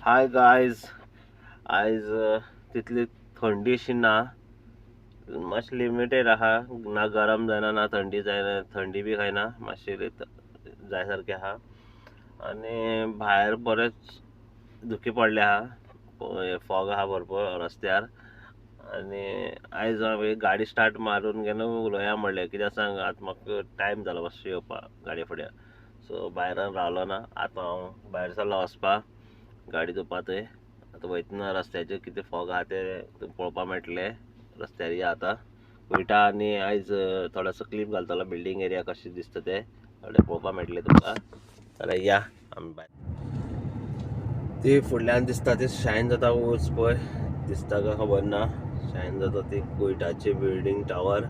Hi guys, आयज तितली थंडी अशी ना, मातशी लिमिटेड आहा. ना गरम जायना ना थंडी जायना, थंडी बी खायना, मातशी जाय सारकी आहा. आनी भायर बरेच धुके पडले आहा, फॉग आहा भरपूर रस्त्यार. आनी आयज हांवें गाडी स्टार्ट मारून घेवन उलोवया म्हणलें, कित्याक सांग आतां म्हाका टायम जालो मातसो येवपाक गाडये फुड्या. सो भायरान रावलो ना, आतां हांव भायर सरलो वचपाक गाडी धुवपा. थंय आतां वयतना रस्त्याचेर कितें फॉग आहा तें पळोवपा मेळटलें. रस्त्यार या आतां वयता आनी आयज थोडोसो क्लिप घालतलो, बिल्डींग एरिया कशें दिसता तें थोडें पळोवपा मेळटलें तुमकां. जाल्यार या आमी भायर. ती फुडल्यान दिसता ती शायन जाता उंच पळय, दिसता काय खबर ना. शायन जाता ती कोयटाची बिल्डींग टावर.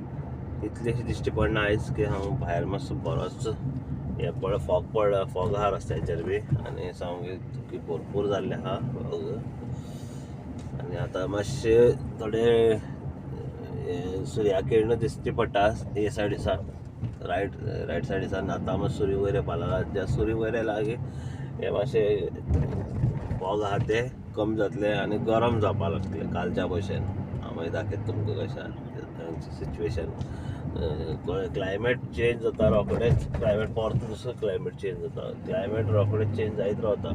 तितलीशी दिश्टी पडना आयज, की हांव भायर मातसो बरोच हे पळय फॉग आहा रस्त्याचेर बी. आनी सामकी भरपूर जाल्ले आहा फॉग. आनी आतां मातशे थोडे सुर्या किरण दिश्टी पडटा हे सायडीसान, रायट सायडीसान. आतां मातसो सूर्य वयर येवपा लागला. ज्या सूर्य वयर येयला की हे मातशे फॉग आहा ते कमी जातले आनी गरम जावपा लागतले कालच्या भशेन. हांव मागीर दाखयता तुमकां कशें सिच्युएशन. क्लायमेट चेंज जाता रोखडेच. क्लायमेट परतो दुसरो क्लायमेट चेंज जाता. क्लायमेट रोखडेच चेंज जायत रावता.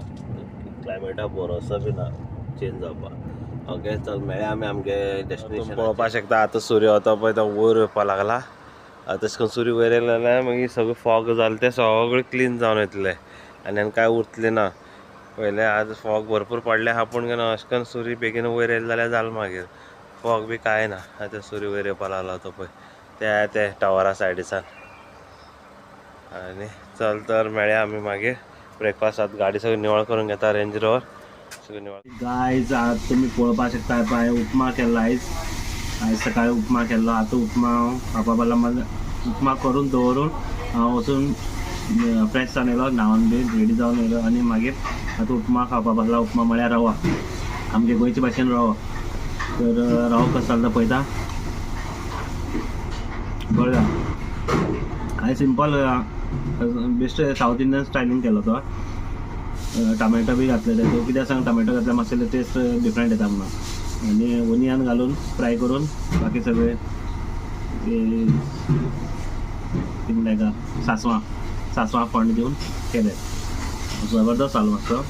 क्लायमेटा भरोसा बी ना चेंज जावपाक. ओके, चल मेळ्या आमी आमगे डेस्टिनेशन. पळोवपा शकता आतां सूर्य वता पळय तो वयर येवपा लागला. तशें करून सूर्य वयर येयलो जाल्यार मागीर सगळें फॉग जालें तें सगळें क्लीन जावन येतलें आनी कांय उरतलें ना. पयलें आज फॉग भरपूर पडले आहा, पूण अशें करून सूर्य बेगीन वयर येयलो जाल्यार जालें. मागीर फॉग बी कांय ना. आतां सूर्य वयर येवपा लागलो तो पळय त्या टावरा सायडीसान. आनी चल तर मेळ्या आमी मागीर ब्रेकफास्ट. आतां गाडी सगळी निवळ करून घेता, रेंज रोवर सगळी निवळ. गायज आज तुमी पळोवपा शकता हांवें उपमा केल्लो. आयज सकाळी उपमा केल्लो. आतां उपमा हांव खावपा पावला. उपमा करून दवरून हांव वचून फ्रेश जावन येयलो, न्हांवन बी रेडी जावन येयलो आनी मागीर आतां उपमा खावपा पावला. उपमा म्हळ्यार रवा, आमगे गोंयचे भाशेन रवो. तर रवो कसो जाता पळयता. कळ्ळें, हांवें सिंपल बेस्ट सावथ इंडियन स्टायलीन केलो तो. टमॅटो बी घातले तेतूंत, कित्याक सांग टमॅटो घातल्यार मातशें टेस्ट डिफरंट येता म्हणून. आनी ओनियन घालून फ्राय करून बाकी सगळे तेका सासवां फंड दिवन केले. जबरदस्त जालो मातसो.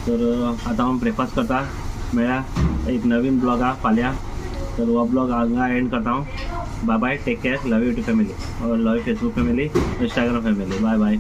तर आतां हांव ब्रेकफास्ट करता. मेळ्या एक नवीन ब्लॉग आहा फाल्यां. तर हो ब्लॉग हांगा एंड करता हांव. Bye bye, take care, love you to family, love you Facebook family, Instagram family. Bye bye.